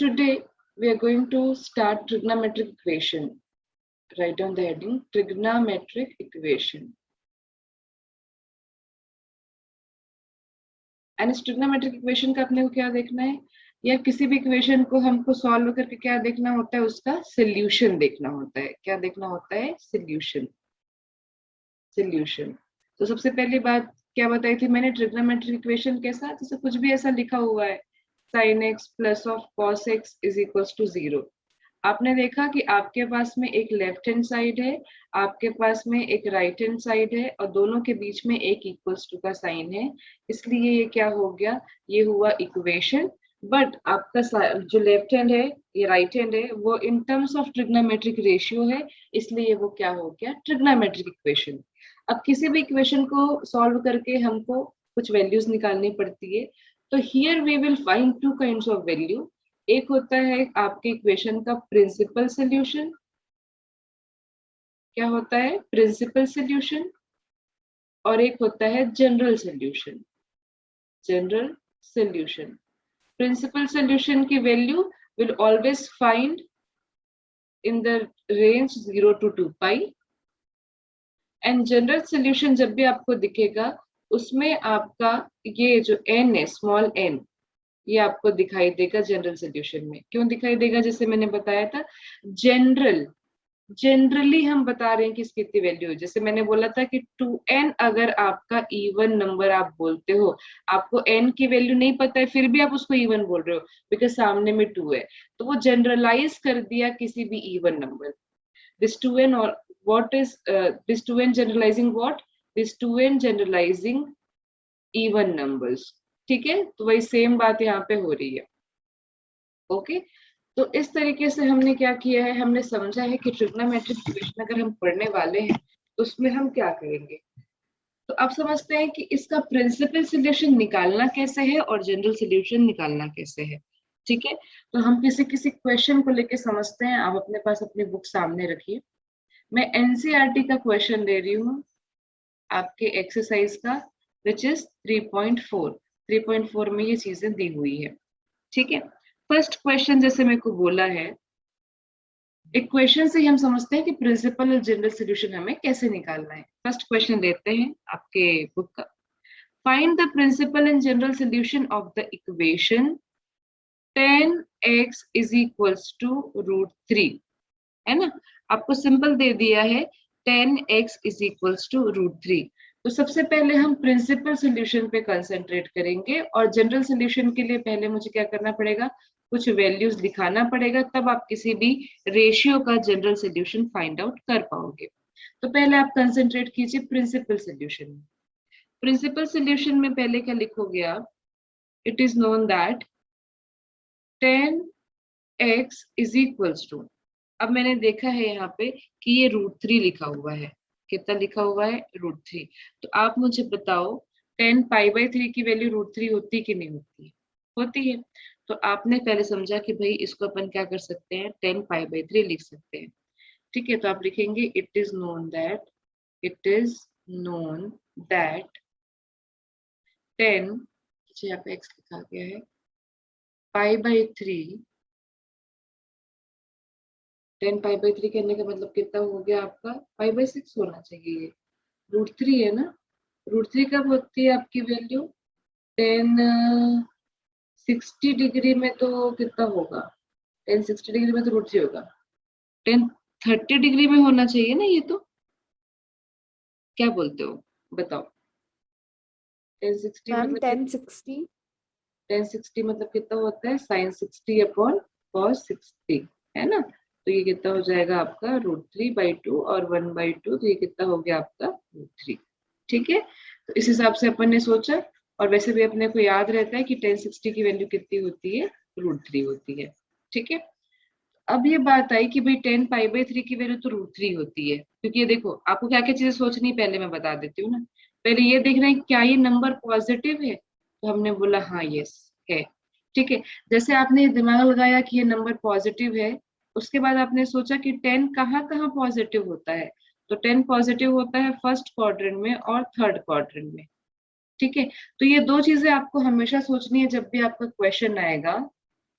today we are going to start trigonometric equation. Write down the heading trigonometric equation. And इस trigonometric equation का अपने को क्या देखना है, या किसी भी इक्वेशन को हमको सॉल्व करके क्या देखना होता है, उसका सोल्यूशन देखना होता है. क्या देखना होता है? सोल्यूशन. सोल्यूशन. तो सबसे पहली बात क्या बताई थी मैंने ट्रिग्नोमेट्रिक इक्वेशन के साथ, जैसे कुछ भी ऐसा लिखा हुआ है sin x plus of cos x is equals to 0. आपने देखा कि आपके पास में एक लेफ्ट हैंड साइड है, आपके पास में एक राइट हैंड साइड है, और दोनों के बीच में एक इक्वल्स टू का साइन है, इसलिए ये क्या हो गया, ये हुआ इक्वेशन. बट आपका जो लेफ्ट हैंड है, ये राइट हैंड है, वो in terms of trigonometric ratio है, इसलिए वो क्या हो गया, ट्रिग्नोमेट्रिक इक्वेशन. अब किसी भी इक्वेशन को सॉल्व करके हमको कुछ वैल्यूज निकालनी पड़ती है. तो here we will find two kinds of value. एक होता है आपके इक्वेशन का प्रिंसिपल सॉल्यूशन. क्या होता है? Principal solution. और एक होता है general solution. General solution. Principal solution की value will always find in the range 0 to 2 pi. And general solution जब भी आपको दिखेगा उसमें आपका ये जो n है, स्मॉल n, ये आपको दिखाई देगा जनरल सॉल्यूशन में. क्यों दिखाई देगा? जैसे मैंने बताया था, जनरली हम बता रहे हैं कि इसकी कितनी वैल्यू है. जैसे मैंने बोला था कि 2n अगर आपका इवन नंबर आप बोलते हो, आपको n की वैल्यू नहीं पता है फिर भी आप उसको इवन बोल रहे हो बिकॉज सामने में 2 है, तो वो जनरलाइज कर दिया किसी भी even number. this 2n or what is this 2n generalizing what? this 2n generalizing even numbers. ठीक है, तो वही सेम बात यहाँ पे हो रही है. ओके, तो इस तरीके से हमने क्या किया है, हमने समझा है कि ट्रिग्नोमेट्रिक इक्वेशन अगर हम पढ़ने वाले हैं तो उसमें हम क्या करेंगे. तो अब समझते हैं कि इसका प्रिंसिपल सॉल्यूशन निकालना कैसे है और जनरल सॉल्यूशन निकालना कैसे है. ठीक है, तो हम किसी क्वेश्चन को लेके समझते हैं. आप अपने पास अपनी बुक सामने रखिए. मैं एनसीईआरटी का क्वेश्चन दे रही हूँ आपके एक्सरसाइज का, विच इज 3.4 में ये चीजें दी हुई है. ठीक है, फर्स्ट क्वेश्चन जैसे मेरे को बोला है, इक्वेशन से हम समझते हैं कि प्रिंसिपल और जनरल सॉल्यूशन हमें कैसे निकालना है. फर्स्ट क्वेश्चन लेते हैं आपके बुक का. Find the principal and general solution of the equation 10x is equals to √3. है ना, आपको सिंपल दे दिया है 10x इज इक्वल्स टू √3. तो सबसे पहले हम प्रिंसिपल सॉल्यूशन पे कंसंट्रेट करेंगे, और जनरल सॉल्यूशन के लिए पहले मुझे क्या करना पड़ेगा, कुछ वैल्यूज दिखाना पड़ेगा, तब आप किसी भी रेशियो का जनरल सॉल्यूशन फाइंड आउट कर पाओगे. तो पहले आप कंसंट्रेट कीजिए प्रिंसिपल सॉल्यूशन में. प्रिंसिपल सॉल्यूशन में पहले क्या लिखोगे आप, it is known that 10x is equals to, अब मैंने देखा है यहाँ पे कि ये √3 लिखा हुआ है. कितना लिखा हुआ है? √3. तो आप मुझे बताओ 10π/3 की वैल्यू √3 होती कि नहीं होती? होती है. तो आपने पहले समझा कि भाई इसको अपन क्या कर सकते हैं, 10π/3 लिख सकते हैं. ठीक है, तो आप लिखेंगे इट इज नोन दैट 10, यहाँ पे x लिखा गया है, π/3, 10π/3 करने का मतलब कितना हो गया आपका, π/6 होना चाहिए. ये √3 है ना, √3 कब होती है आपकी वैल्यू, 1060 डिग्री में तो कितना होगा, 1060 डिग्री में तो √3 होगा. 1030 डिग्री में होना चाहिए ना ये, तो क्या बोलते हो बताओ. 1060 मतलब 1060 मतलब कितना होता है, sin 60/cos 60, है ना. तो ये कितना हो जाएगा आपका √3/2 और 1/2, तो ये कितना हो गया आपका √3. ठीक है, तो इस हिसाब से अपन ने सोचा, और वैसे भी अपने को याद रहता है कि 1060 की वैल्यू कितनी होती है, √3 होती है. ठीक है, अब ये बात आई कि भाई 10π/3 की वैल्यू तो √3 होती है, क्योंकि ये देखो आपको क्या क्या चीजें सोचनी है पहले मैं बता देती हूँ ना. पहले ये देखना है क्या ये नंबर पॉजिटिव है, तो हमने बोला हाँ यस है. ठीक है, जैसे आपने दिमाग लगाया कि ये नंबर पॉजिटिव है, उसके बाद आपने सोचा कि 10 कहाँ कहाँ पॉजिटिव होता है, तो 10 पॉजिटिव होता है फर्स्ट क्वाड्रेंट में और थर्ड क्वाड्रेंट में. ठीक है, तो ये दो चीजें आपको हमेशा सोचनी है जब भी आपका क्वेश्चन आएगा.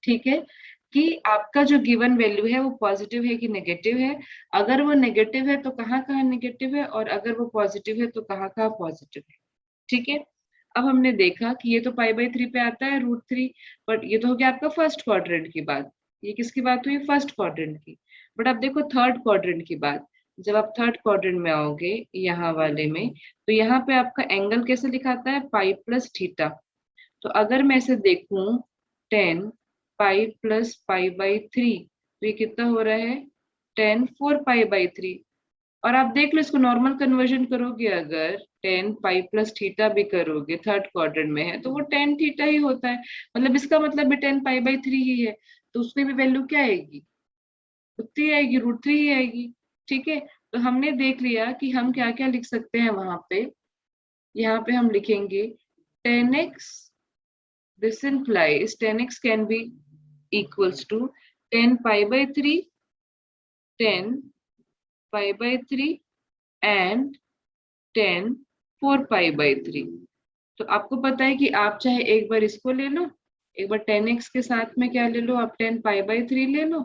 ठीक है, कि आपका जो गिवन वैल्यू है वो पॉजिटिव है कि नेगेटिव है। अगर वो नेगेटिव है तो कहाँ कहाँ नेगेटिव है, और अगर वो पॉजिटिव है तो कहाँ कहाँ पॉजिटिव है। ठीक है। अब हमने देखा कि ये तो पाई/3 पे आता है √3, बट ये तो हो गया आपका फर्स्ट क्वाड्रेंट की बात। ये किसकी बात हुई? फर्स्ट क्वाड्रेंट की। बट अब देखो थर्ड क्वाड्रेंट की बात। जब आप थर्ड क्वाड्रेंट में आओगे यहाँ वाले में, तो यहाँ पे आपका एंगल कैसे लिखाता है? पाई+थीटा। तो अगर मैं इसे देखूं 10 पाई+पाई/3, तो ये कितना हो रहा है? 10 4 पाई/3। और आप देख लो इसको नॉर्मल कन्वर्जन करोगे, अगर 10 पाई+थीटा भी करोगे, थर्ड क्वाड्रेंट में है तो वो 10 थीटा ही होता है। मतलब इसका मतलब भी 10 पाई/3 ही है। तो उसमें भी वैल्यू क्या आएगी? उतनी आएगी, √3 ही आएगी। ठीक है। तो हमने देख लिया कि हम क्या क्या लिख सकते हैं वहां पे। यहाँ पे हम लिखेंगे 10x, this implies 10x can be equals to 10 पाई/3, 10 पाई/3 and 10 4 pi. तो आपको पता है कि आप चाहे एक बार इसको ले लो, एक बार 10x के साथ में क्या ले लो, आप 10 पाई/3 ले लो,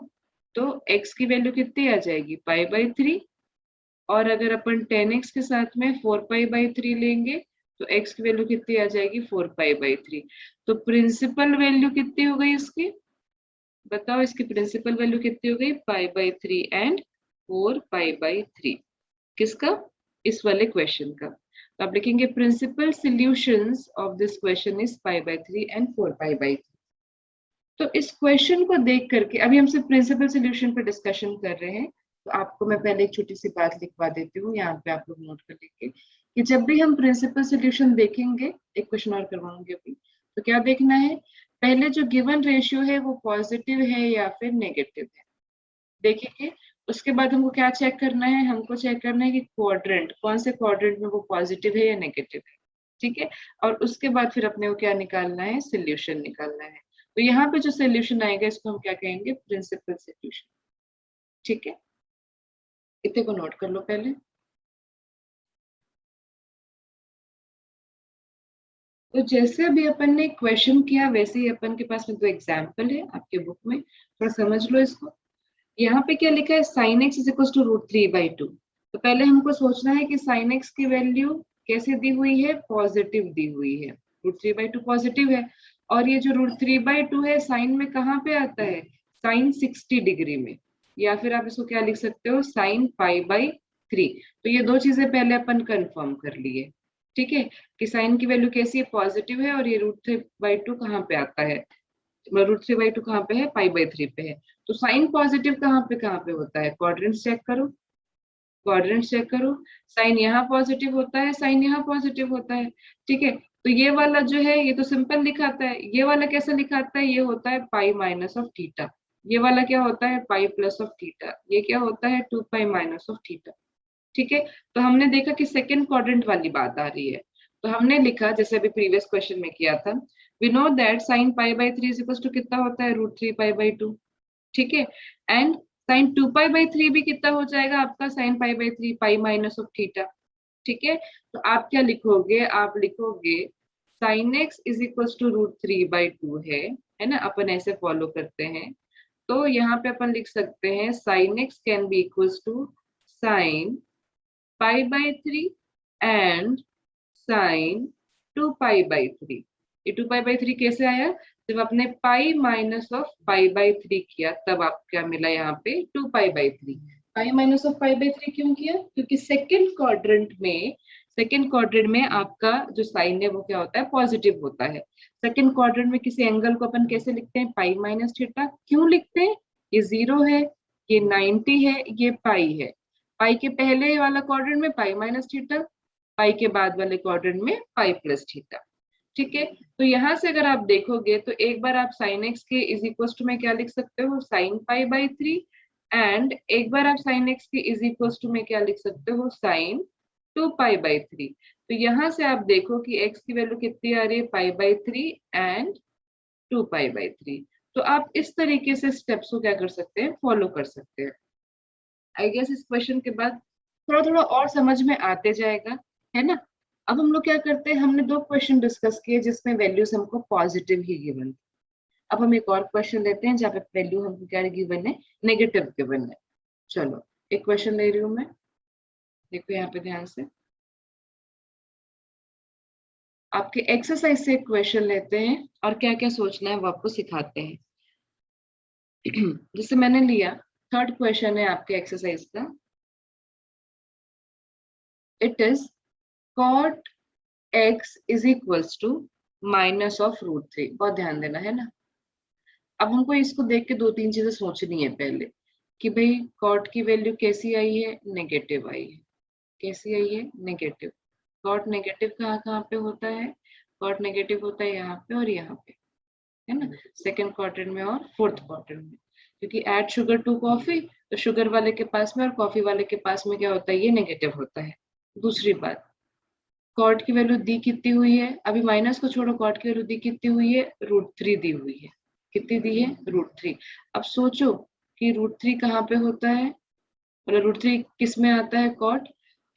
तो x की वैल्यू कितनी आ जाएगी? पाई/3। और अगर अपन 10x के साथ में 4 पाई/3 लेंगे, तो x की वैल्यू कितनी आ जाएगी? 4 पाई/3। तो प्रिंसिपल वैल्यू कितनी हो गई इसकी? बताओ इसकी प्रिंसिपल वैल्यू कितनी हो गई? Pi and 4 pi. किसका? इस वाले क्वेश्चन का। तो आप लिखेंगे principal solutions of this question is pi and 4 pi. तो इस क्वेश्चन को देख करके अभी हम सिर्फ प्रिंसिपल सॉल्यूशन पर डिस्कशन कर रहे हैं। तो आपको मैं पहले एक छोटी सी बात लिखवा देती हूँ, यहाँ पे आप लोग नोट कर लीजिए कि जब भी हम प्रिंसिपल सॉल्यूशन देखेंगे, एक क्वेश्चन और करवाऊंगी अभी, तो क्या देखना है? पहले जो गिवन रेशियो है वो पॉजिटिव है या फिर नेगेटिव है, देखेंगे। उसके बाद हमको क्या चेक करना है? हमको चेक करना है कि क्वाड्रेंट, कौन से क्वाड्रेंट में वो पॉजिटिव है या नेगेटिव है। ठीक है। और उसके बाद फिर अपने को क्या निकालना है? सोल्यूशन निकालना है। तो यहाँ पे जो सोल्यूशन आएगा इसको हम क्या कहेंगे? Principal solution. ठीक है। इतने को नोट कर लो पहले। तो जैसे अभी अपन ने क्वेश्चन किया वैसे ही अपन के पास में दो एग्जाम्पल है आपके बुक में, थोड़ा समझ लो इसको। यहाँ पे क्या लिखा है? Sine x is equal to √3/2। तो पहले हमको सोचना है कि साइन एक्स की वैल्यू कैसे दी हुई है? पॉजिटिव दी हुई है। √3/2 पॉजिटिव है। और ये जो √3/2 है साइन में कहाँ पे आता है? साइन 60 डिग्री में। या फिर आप इसको क्या लिख सकते हो? साइन पाई/3। तो ये दो चीजें पहले अपन कंफर्म कर लिए। ठीक है। कि साइन की वैल्यू कैसी है? पॉजिटिव है। और ये √3/2 कहाँ पे आता है? √3/2 कहाँ पे है? पाई/3 पे है। तो साइन पॉजिटिव कहाँ पे होता है? क्वाड्रेंट्स चेक करो, क्वाड्रेंट्स चेक करो। साइन यहाँ पॉजिटिव होता है, साइन यहाँ पॉजिटिव होता है। ठीक है। तो ये वाला जो है ये तो सिंपल लिखाता है, ये वाला कैसा लिखाता है? ये होता है पाई-ऑफ-थीटा। ये वाला क्या होता है? पाई+ऑफ-थीटा। ये क्या होता है? 2 पाई-ऑफ-थीटा। ठीक है। तो हमने देखा कि सेकेंड क्वाड्रेंट वाली बात आ रही है। तो हमने लिखा जैसे अभी प्रीवियस क्वेश्चन में किया था, we know that sine pi is equal to कितना होता है? √3 पाई/2। ठीक है। एंड साइन 2 पाई/3 भी कितना हो जाएगा आपका? साइन पाई/3 पाई-ऑफ-थीटा। ठीक है। तो आप क्या लिखोगे? आप लिखोगे sine x is equal to √3/2 है ना? अपन ऐसे फॉलो करते हैं। तो यहाँ पे अपन लिख सकते हैं sine x can be equal to sine pi and sine 2 pi. ये 2 पाई/3 कैसे आया? जब आपने पाई-ऑफ-पाई/3 किया तब आपको क्या मिला? यहाँ पे 2 पाई/3। पाई-ऑफ-पाई/3 क्यों किया? क्योंकि सेकेंड क्वाड्रेंट में आपका जो साइन है वो क्या होता है? पॉजिटिव होता है। सेकेंड क्वाड्रेंट में किसी एंगल को अपन कैसे लिखते हैं? पाई-थीटा। क्यों लिखते हैं? ये 0 है, ये 90 है, ये पाई है। पाई के पहले वाला क्वाड्रेंट में पाई-थीटा, पाई के बाद वाले क्वाड्रेंट में पाई+थीटा। ठीक है। तो यहाँ से अगर आप देखोगे तो एक बार आप साइन एक्स के इज इक्वल टू में क्या लिख सकते हो? Sign pi. एंड एक बार आप साइन एक्स के इज इक्वल टू में क्या लिख सकते हो? साइन 2 पाई/3। तो यहाँ से आप देखो कि एक्स की वैल्यू कितनी आ रही है? पाई/3 एंड 2 पाई/3। तो आप इस तरीके से स्टेप्स को क्या कर सकते हैं? फॉलो कर सकते हैं। आई गेस इस क्वेश्चन के बाद थोड़ा थोड़ा और समझ में आते जाएगा, है ना? अब हम लोग क्या करते हैं? हमने दो क्वेश्चन डिस्कस किए जिसमें वैल्यूज हमको पॉजिटिव ही गिवन। अब हम एक और क्वेश्चन लेते हैं जहाँ पे वैल्यू हमको क्या गिवन है, नेगेटिव गिवन है। चलो एक क्वेश्चन ले रही हूँ मैं, देखो यहाँ पे ध्यान से। आपके एक्सरसाइज से एक क्वेश्चन लेते हैं और क्या क्या सोचना है वो आपको सिखाते हैं। जिससे मैंने लिया, थर्ड क्वेश्चन है आपके एक्सरसाइज का। It is cot x is equals to minus of √3। बहुत ध्यान देना है ना। अब हमको इसको देख के दो तीन चीजें सोचनी है पहले, कि भाई कॉट की वैल्यू कैसी आई है, नेगेटिव आई है। कैसी आई है, नेगेटिव। कॉट नेगेटिव कहाँ कहाँ पे होता है, कॉट नेगेटिव होता है यहाँ पे और यहाँ पे, है ना, सेकेंड क्वाड्रेंट में और फोर्थ क्वाड्रेंट में। क्योंकि ऐड शुगर टू कॉफी, तो शुगर वाले के पास में और कॉफी वाले के पास में क्या होता है, ये नेगेटिव होता है। दूसरी बात, कॉट की वैल्यू दी कितनी हुई है, अभी माइनस को छोड़ो, कॉट की वैल्यू दी कितनी हुई है, √3 दी हुई है। कितनी दी है, √3। अब सोचो कि √3 कहाँ पे होता है, मतलब √3 किस में आता है, कॉट।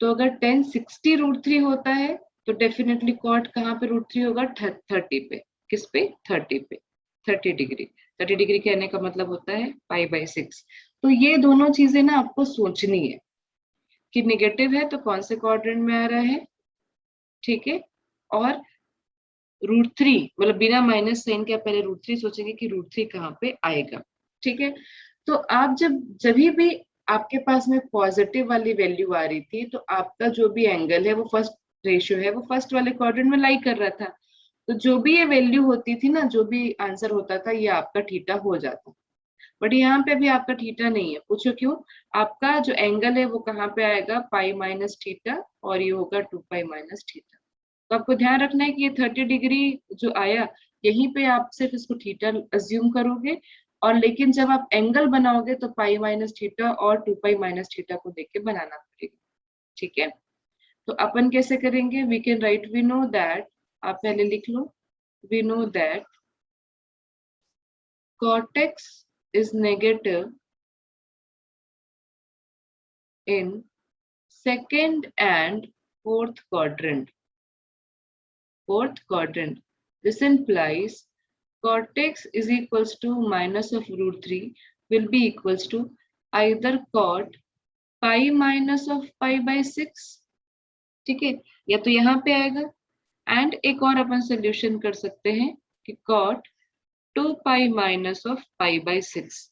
तो अगर tan 60 √3 होता है तो डेफिनेटली कॉट कहाँ पे √3 होगा, 30 पे। किस पे, 30 पे, 30 डिग्री। 30 डिग्री कहने का मतलब होता है π/6। तो ये दोनों चीजें ना आपको सोचनी है कि निगेटिव है तो कौन से क्वाड्रेंट में आ रहा है, ठीक है। और √3 मतलब बिना माइनस साइन के पहले √3 सोचेंगे कि √3 कहाँ पे आएगा, ठीक है। तो आप जब भी आपके पास में पॉजिटिव वाली वैल्यू आ रही थी, तो आपका जो भी एंगल है वो फर्स्ट रेशियो है, वो फर्स्ट वाले क्वाड्रेंट में लाई कर रहा था। तो जो भी ये वैल्यू होती थी ना, जो भी आंसर होता था, ये आपका थीटा हो जाता। बट यहाँ पे भी आपका थीटा नहीं है, पूछो क्यों। आपका जो एंगल है वो कहाँ पे आएगा, π-θ, और ये होगा 2π-θ। तो आपको ध्यान रखना है कि ये 30 डिग्री जो आया, यहीं पे आप सिर्फ इसको थीटा अज्यूम करोगे। और लेकिन जब आप एंगल बनाओगे तो π-θ और 2π-θ को देख के बनाना पड़ेगा, ठीक है। तो अपन कैसे करेंगे, we can write, we know that, आप पहले लिख लो, we know that cot x is negative in second and fourth quadrant. Fourth quadrant. This implies cot x is equals to minus of √3 will be equals to either cot pi minus of π/6, ठीक है, या तो यहाँ पे आएगा। And एक और अपन solution कर सकते हैं कि cot 2π minus of π/6,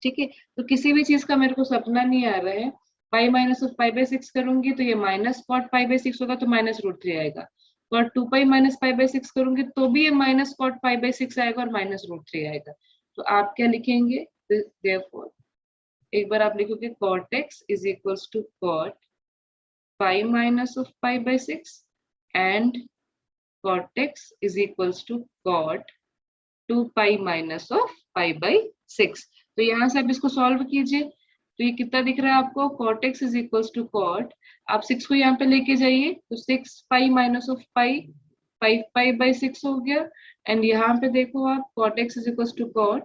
ठीक है। तो किसी भी चीज का मेरे को सपना नहीं आ रहा है, पाई माइनस ऑफ π/6 करूंगी तो ये माइनस कॉट π/6 होगा, तो माइनस √3 आएगा। और 2π माइनस π/6 करूंगी तो भी ये माइनस कॉट π/6 आएगा और माइनस √3 आएगा। तो आप क्या लिखेंगे, देयरफॉर एक बार आप लिखोगे cot x is equals to cot pi minus of π/6 and cot x is equals to cot 2π minus of π/6। तो यहाँ से आप इसको सॉल्व कीजिए, तो ये कितना दिख रहा है आपको, cot x is equals to cot, आप 6 को यहाँ पे लेके जाइए तो 6π माइनस ऑफ पाई, 5π/6 हो गया। एंड यहाँ पे देखो आप cot x is equals to cot,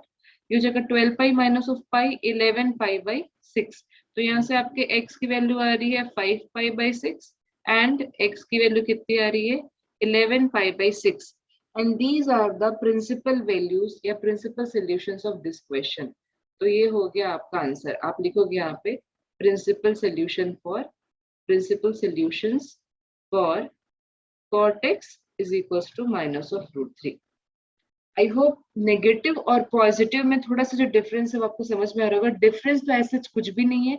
ये जगह 12π माइनस ऑफ पाई, 11π/6। तो यहाँ से आपके x की वैल्यू आ रही है 5π/6 एंड x की वैल्यू कितनी आ रही है, 11π/6। and these are the principal values या principal solutions of this question। तो ये हो गया आपका आंसर। आप लिखोगे यहाँ पे principal solutions for cot x is equals to minus of √3। I hope negative और पॉजिटिव में थोड़ा सा जो डिफरेंस है वो आपको समझ में आ रहा होगा। डिफरेंस तो ऐसे कुछ भी नहीं है,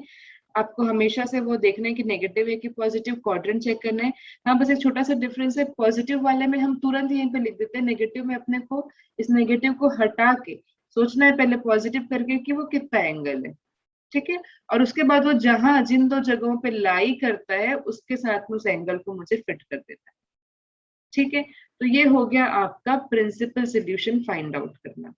आपको हमेशा से वो देखना है कि नेगेटिव है कि पॉजिटिव, क्वाड्रेंट चेक करना है। हाँ बस एक छोटा सा डिफरेंस है, पॉजिटिव वाले में हम तुरंत यहीं पे लिख देते हैं, नेगेटिव में अपने को इस नेगेटिव को हटा के सोचना है पहले पॉजिटिव करके कि वो कितना एंगल है, ठीक है। और उसके बाद वो जहां जिन दो जगहों पे लाई करता है उसके साथ में उस एंगल को मुझे फिट कर देता है, ठीक है। तो ये हो गया आपका प्रिंसिपल सोल्यूशन फाइंड आउट करना।